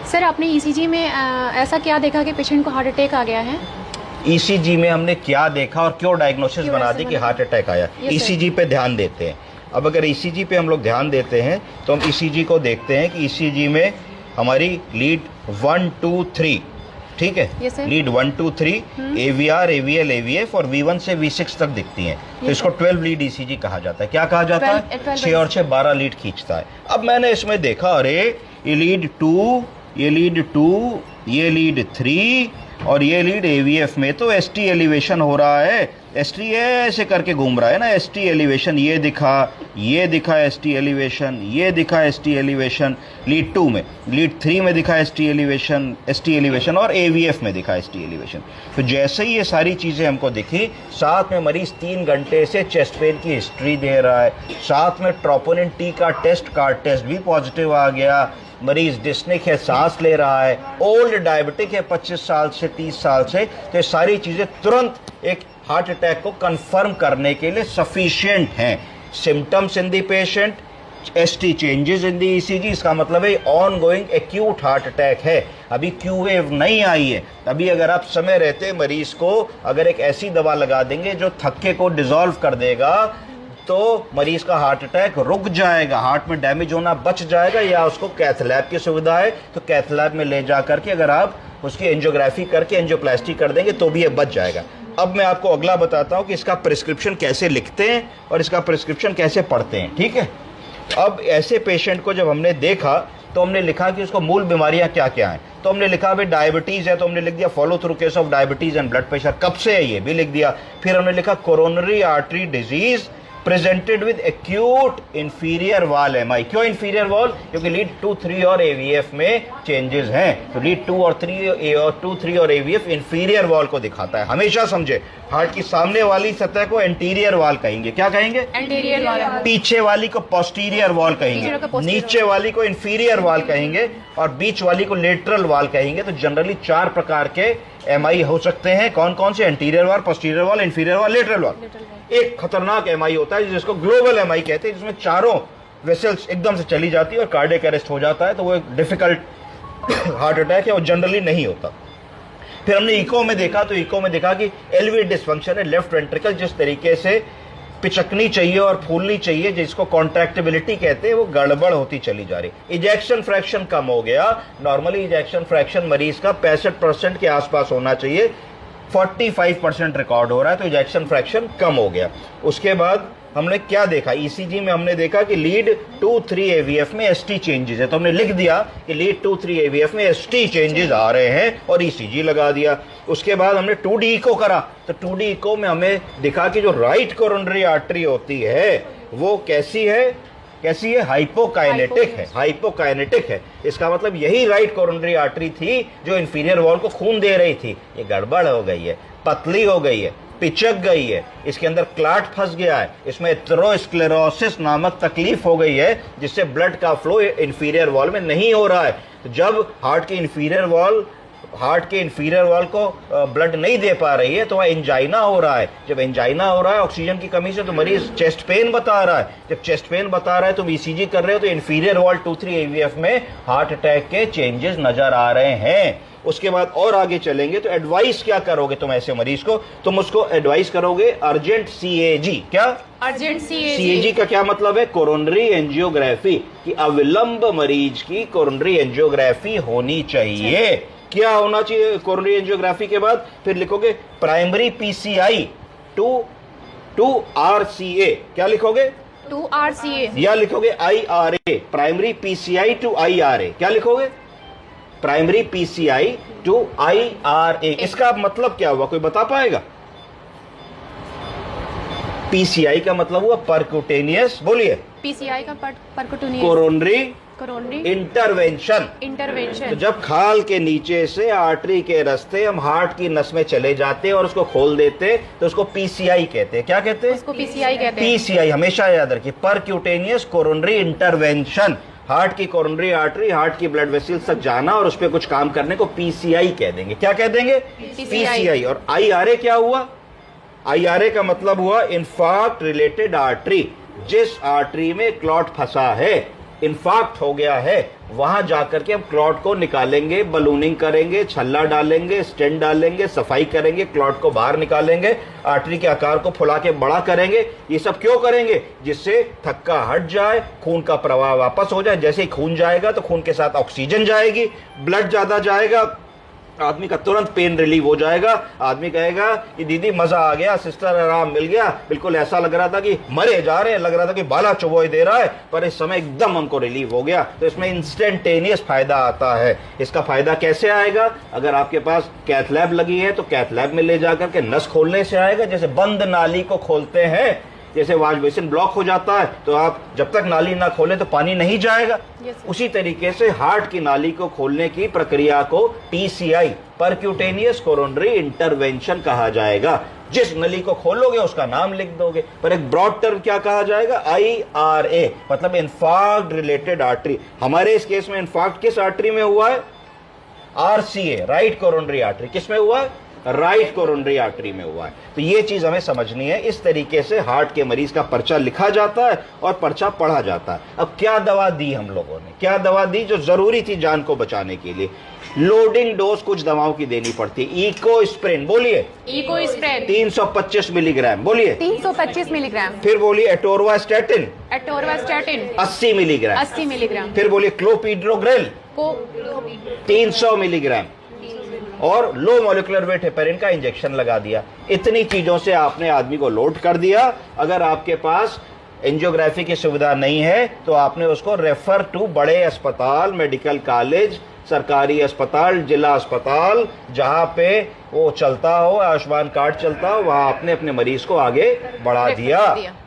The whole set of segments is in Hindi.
सर आपने ईसीजी में ऐसा क्या देखा कि पेशेंट को हार्ट अटैक आ गया है? ईसीजी में हमने क्या देखा और क्यों डायग्नोसिस बना दी कि हार्ट अटैक आया। ईसीजी पे ध्यान देते हैं। अब अगर ईसीजी पे हम लोग ध्यान देते हैं तो हम ईसीजी को देखते हैं कि ईसीजी में हमारी लीड 1 2 3, ठीक है, लीड 1 2 3 AVR AVL AVF और V1 से V6 तक दिखती हैं, तो इसको 12 लीड ईसीजी कहा जाता है। क्या कहा जाता है? 6 और 6 12 लीड खींचता है। अब मैंने इसमें देखा, अरे ये लीड 2, ये लीड 2, ये लीड 3 और ये लीड AVF में तो ST एलिवेशन हो रहा है। ST ऐसे करके घूम रहा है ना, ST एलिवेशन ये दिखा ST एलिवेशन, ये दिखा ST एलिवेशन लीड 2 में, लीड 3 में दिखा ST एलिवेशन और AVF में दिखा ST एलिवेशन। तो जैसे ही ये सारी चीज़ें हमको दिखी, साथ में मरीज 3 घंटे से चेस्ट पेन की हिस्ट्री दे रहा है, साथ में ट्रोपोनिन T का टेस्ट भी पॉजिटिव आ गया, मरीज डिस्निक है, सांस ले रहा है, ओल्ड डायबिटिक है 25 साल से 30 साल से, तो ये सारी चीज़ें तुरंत एक हार्ट अटैक को कंफर्म करने के लिए सफिशिएंट हैं। Symptoms in the patient, ST changes in the ECG, इसका मतलब है on going acute heart attack है, अभी क्यू वेव नहीं आई है। अभी अगर आप समय रहते मरीज को अगर एक ऐसी दवा लगा देंगे जो थक्के को डिसॉल्व कर देगा, तो मरीज का हार्ट अटैक रुक जाएगा, हार्ट में डैमेज होना बच जाएगा। या उसको कैथ लैब की सुविधा है तो कैथ लैब में ले जा करके अगर आप उसकी एंजियोग्राफी करके एंजियोप्लास्टी कर देंगे तो भी ये बच जाएगा। अब मैं आपको अगला बताता हूँ कि इसका प्रिस्क्रिप्शन कैसे लिखते हैं और इसका प्रिस्क्रिप्शन कैसे पढ़ते हैं, ठीक है। अब ऐसे पेशेंट को जब हमने देखा तो हमने लिखा कि उसको मूल बीमारियां क्या क्या हैं। तो हमने लिखा भाई डायबिटीज़ है, तो हमने लिख दिया follow through case of diabetes and blood pressure, कब से है ये भी लिख दिया। फिर हमने लिखा coronary artery disease presented with acute inferior wall MI। क्यों इंफीरियर वॉल? क्योंकि लीड 2 3 और AVF में चेंजेस हैं, तो लीड 2 और 3 और AVF इंफीरियर वॉल को दिखाता है। हमेशा समझे, हार्ट की सामने वाली सतह को एंटीरियर वॉल कहेंगे। क्या कहेंगे? Anterior wall. पीछे वाली को पोस्टीरियर वॉल कहेंगे, नीचे वाली को इंफीरियर वॉल कहेंगे और बीच वाली को लेटरल वॉल कहेंगे। तो जनरली 4 प्रकार के MI हो सकते हैं। कौन कौन से? Anterior wall, posterior wall, inferior wall, lateral wall. एक खतरनाक MI होता है जिसको ग्लोबल MI कहते हैं, जिसमें चारों वेसल्स एकदम से चली जाती है और कार्डियक अरेस्ट हो जाता है, तो वो एक डिफिकल्ट हार्ट अटैक है, वो जनरली नहीं होता। फिर हमने इको में देखा, तो इको में देखा कि एलवी डिस्फंक्शन है, लेफ्ट वेंट्रिकल जिस तरीके से पिचकनी चाहिए और फूलनी चाहिए, जिसको कॉन्ट्रैक्टिबिलिटी कहते हैं, वो गड़बड़ होती चली जा रही। इजेक्शन फ्रैक्शन कम हो गया, नॉर्मली इजेक्शन फ्रैक्शन मरीज का 65% के आसपास होना चाहिए, 45% रिकॉर्ड हो रहा है, तो इजेक्शन फ्रैक्शन कम हो गया। उसके बाद हमने क्या देखा? ECG में हमने देखा कि लीड 2 3 AVF में ST चेंजेस है, तो हमने लिख दिया कि लीड 2 3 AVF में ST चेंजेस आ रहे हैं और ECG लगा दिया। उसके बाद हमने 2D इको करा, तो 2D इको में हमें दिखा कि जो राइट कोरोनरी आर्टरी होती है वो कैसी है हाइपोकाइनेटिक है, हाइपोकाइनेटिक है। इसका मतलब यही राइट कोरोनरी आर्टरी थी जो इंफीरियर वॉल को खून दे रही थी। ये गड़बड़ हो गई है, पतली हो गई है, पिचक गई है, इसके अंदर क्लाट फंस गया है, इसमें एथेरोस्क्लेरोसिस नामक तकलीफ हो गई है, जिससे ब्लड का फ्लो इंफीरियर वॉल में नहीं हो रहा है। तो जब हार्ट के इंफीरियर वॉल को ब्लड नहीं दे पा रही है तो वह एंजाइना हो रहा है। जब एंजाइना हो रहा है ऑक्सीजन की कमी से, तो मरीज चेस्ट पेन बता रहा है। जब चेस्ट पेन बता रहा है तो ECG कर रहे हो, तो इंफीरियर वॉल 2 3 AVF में हार्ट अटैक के चेंजेस नजर आ रहे हैं। उसके बाद और आगे चलेंगे तो एडवाइस क्या करोगे तुम ऐसे मरीज को? तुम उसको एडवाइस करोगे अर्जेंट CAG। क्या? अर्जेंट CAG का क्या मतलब है? कोरोनरी एंजियोग्राफी की अविलंब मरीज की कोरोनरी एंजियोग्राफी होनी चाहिए। क्या होना चाहिए कोरोनरी एंजियोग्राफी के बाद? फिर लिखोगे प्राइमरी PCI टू RCA। क्या लिखोगे? 2 RCA। या लिखोगे IRA, primary PCI to IRA। क्या लिखोगे? Primary PCI to IRA। इसका मतलब क्या हुआ, कोई बता पाएगा? PCI का मतलब हुआ परक्यूटेनियस, बोलिए। PCI का परक्यूटेनियस, कोरोनरी इंटरवेंशन। तो जब खाल के नीचे से आर्टरी के रास्ते हम हार्ट की नस में चले जाते हैं और उसको खोल देते, तो उसको PCI कहते हैं। क्या कहते हैं? उसको PCI कहते हैं। PCI हमेशा याद रखिए, परक्यूटेनियस कोरोनरी इंटरवेंशन। हार्ट की कोरोनरी आर्टरी हार्ट की ब्लड वेसल्स तक जाना और उस पर कुछ काम करने को PCI कह देंगे। क्या कह देंगे? PCI। और IRA क्या हुआ? IRA का मतलब हुआ इंफार्क्ट रिलेटेड आर्टरी, जिस आर्टरी में क्लॉट फंसा है इन्फार्क्ट हो गया है, वहां जाकर के हम क्लॉट को निकालेंगे, बलूनिंग करेंगे, छल्ला डालेंगे, स्टेंट डालेंगे, सफाई करेंगे, क्लॉट को बाहर निकालेंगे, आर्टरी के आकार को फुला के बड़ा करेंगे। ये सब क्यों करेंगे? जिससे थक्का हट जाए, खून का प्रवाह वापस हो जाए। जैसे ही खून जाएगा तो खून के साथ ऑक्सीजन जाएगी, ब्लड ज्यादा जाएगा, आदमी का तुरंत पेन रिलीव हो जाएगा। आदमी कहेगा कि दीदी मजा आ गया, सिस्टर आराम मिल गया, बिल्कुल ऐसा लग रहा था कि मरे जा रहे हैं, लग रहा था कि बाला चुबोई दे रहा है, पर इस समय एकदम हमको रिलीव हो गया। तो इसमें इंस्टेंटेनियस फायदा आता है। इसका फायदा कैसे आएगा? अगर आपके पास कैथ लैब लगी है तो कैथ लैब में ले जाकर के नस खोलने से आएगा। जैसे बंद नाली को खोलते हैं, जैसे वॉश बेसिन ब्लॉक हो जाता है तो आप जब तक नाली ना खोले तो पानी नहीं जाएगा। उसी तरीके से हार्ट की नाली को खोलने की प्रक्रिया को TCI, परक्यूटेनियस कोरोनरी इंटरवेंशन कहा जाएगा। जिस नली को खोलोगे उसका नाम लिख दोगे, पर एक ब्रॉड टर्म क्या कहा जाएगा? IRA, मतलब इन्फार्क्ट रिलेटेड आर्टरी। हमारे इस केस में इन्फार्क्ट किस आर्टरी में हुआ है? RCA, right coronary artery. किस में हुआ है? राइट कोरोनरी आर्टरी में हुआ है। तो ये चीज हमें समझनी है। इस तरीके से हार्ट के मरीज का पर्चा लिखा जाता है और पर्चा पढ़ा जाता है। अब क्या दवा दी हम लोगों ने? क्या दवा दी जो जरूरी थी जान को बचाने के लिए? लोडिंग डोज कुछ दवाओं की देनी पड़ती है। इकोस्प्रिन, बोलिए। इकोस्प्रिन 325 मिलीग्राम, बोलिए। 325 मिलीग्राम। फिर बोलिए एटोरवास्टैटिन। Atorvastatin 80 milligram. 80 मिलीग्राम। फिर बोलिए क्लोपिड्रोग्रेल को 300 मिलीग्राम। और लो मॉलिक्यूलर वेट हेपेरिन का इंजेक्शन लगा दिया। इतनी चीजों से आपने आदमी को लोड कर दिया। अगर आपके पास एंजियोग्राफी की सुविधा नहीं है तो आपने उसको रेफर टू बड़े अस्पताल, मेडिकल कॉलेज, सरकारी अस्पताल, जिला अस्पताल, जहां पे वो चलता हो, आयुष्मान कार्ड चलता हो, वहां आपने अपने मरीज को आगे बढ़ा दिया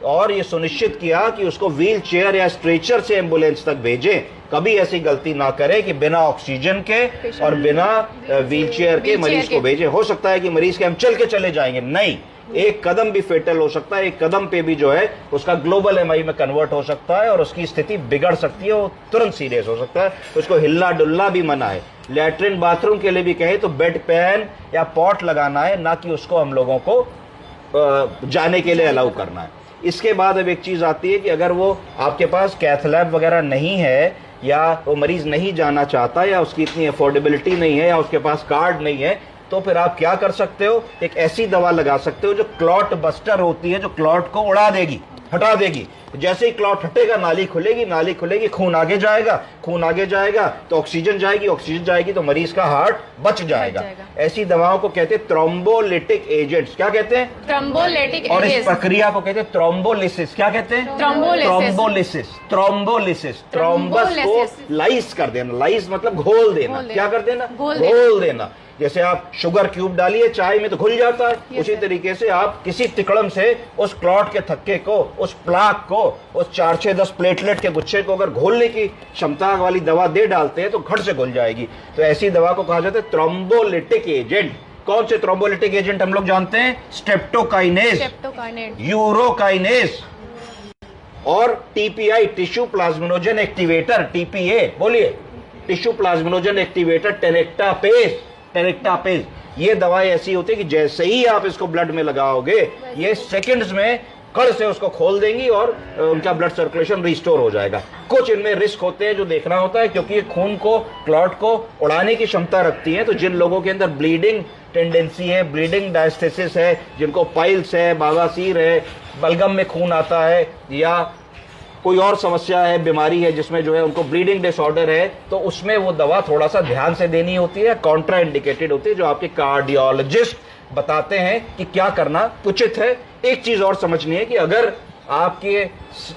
और ये सुनिश्चित किया कि उसको व्हील चेयर या स्ट्रेचर से एम्बुलेंस तक भेजें। कभी ऐसी गलती ना करें कि बिना ऑक्सीजन के और बिना व्हील चेयर के मरीज को भेजें। हो सकता है कि मरीज के हम चल के चले जाएंगे, नहीं, एक कदम भी फेटल हो सकता है, एक कदम पे भी जो है उसका ग्लोबल MI में कन्वर्ट हो सकता है और उसकी स्थिति बिगड़ सकती है, वो तुरंत सीरियस हो सकता है। उसको हिलना डुलना भी मना है। लैट्रिन बाथरूम के लिए भी कहे तो बेड पैन या पॉट लगाना है, ना कि उसको हम लोगों को जाने के लिए अलाउ करना है। इसके बाद अब एक चीज आती है कि अगर वो आपके पास कैथ लैब वगैरह नहीं है या वो मरीज नहीं जाना चाहता या उसकी इतनी अफोर्डेबिलिटी नहीं है या उसके पास कार्ड नहीं है, तो फिर आप क्या कर सकते हो? एक ऐसी दवा लगा सकते हो जो क्लॉट बस्टर होती है, जो क्लॉट को उड़ा देगी, हटा देगी। जैसे ही क्लॉट हटेगा नाली खुलेगी, नाली खुलेगी, खून आगे जाएगा, खून आगे जाएगा तो ऑक्सीजन जाएगी, ऑक्सीजन जाएगी तो मरीज का हार्ट बच जाएगा। ऐसी दवाओं को कहते हैं थ्रोम्बोलिटिक एजेंट्स। क्या कहते हैं? थ्रोम्बोलिटिक। और इस प्रक्रिया को कहते हैं थ्रोम्बोलिसिस। क्या कहते हैं? थ्रोम्बोलिसिस। थ्रोम्बोलिसिस, थ्रोम्बस को लाइस कर देना। लाइस मतलब घोल देना। क्या कर देना? घोल देना। जैसे आप शुगर क्यूब डालिए चाय में तो घुल जाता है, उसी तरीके से आप किसी तिकड़म से उस क्लॉट के थक्के को, उस प्लाक को, उस 4-6-10 प्लेटलेट के गुच्छे को अगर घोलने की क्षमता वाली दवा दे डालते हैं तो घट से घुल जाएगी। तो ऐसी दवा को कहा जाता है थ्रोम्बोलिटिक एजेंट। कौन से थ्रोम्बोलिटिक एजेंट हम लोग जानते हैं? स्ट्रेप्टोकाइनेज, यूरोकाइनेज और TPI, tissue plasminogen activator, TPA, बोलिए। Tissue plasminogen activator, tenecteplase. ये दवाएं ऐसी होती है कि जैसे ही आप इसको ब्लड में लगाओगे ये सेकंड्स में कड़ से उसको खोल देंगी और उनका ब्लड सर्कुलेशन रिस्टोर हो जाएगा। कुछ इनमें रिस्क होते हैं जो देखना होता है, क्योंकि ये खून को, क्लॉट को उड़ाने की क्षमता रखती है। तो जिन लोगों के अंदर ब्लीडिंग टेंडेंसी है, ब्लीडिंग डायस्थेसिस है, जिनको पाइल्स है, बवासीर है, बलगम में खून आता है या कोई और समस्या है, बीमारी है जिसमें जो है उनको ब्लीडिंग डिसऑर्डर है, तो उसमें वो दवा थोड़ा सा ध्यान से देनी होती है, कॉन्ट्रा इंडिकेटेड होती है, जो आपके कार्डियोलॉजिस्ट बताते हैं कि क्या करना उचित है। एक चीज और समझनी है कि अगर आपके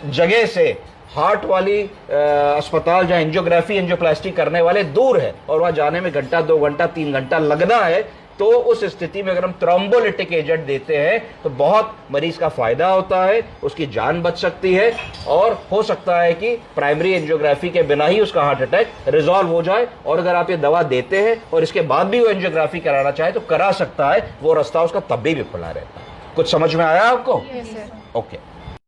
जगह से हार्ट वाली अस्पताल जहां एंजियोग्राफी, एंजियोप्लास्टी करने वाले दूर है और वहां जाने में घंटा, 2 घंटा, 3 घंटा लगना है, तो उस स्थिति में अगर हम थ्रोम्बोलिटिक एजेंट देते हैं तो बहुत मरीज का फायदा होता है, उसकी जान बच सकती है और हो सकता है कि प्राइमरी एंजियोग्राफी के बिना ही उसका हार्ट अटैक रिजॉल्व हो जाए। और अगर आप ये दवा देते हैं और इसके बाद भी वो एंजियोग्राफी कराना चाहे तो करा सकता है, वो रास्ता उसका तब भी खुला रहता है। कुछ समझ में आया आपको? Yes sir. ओके।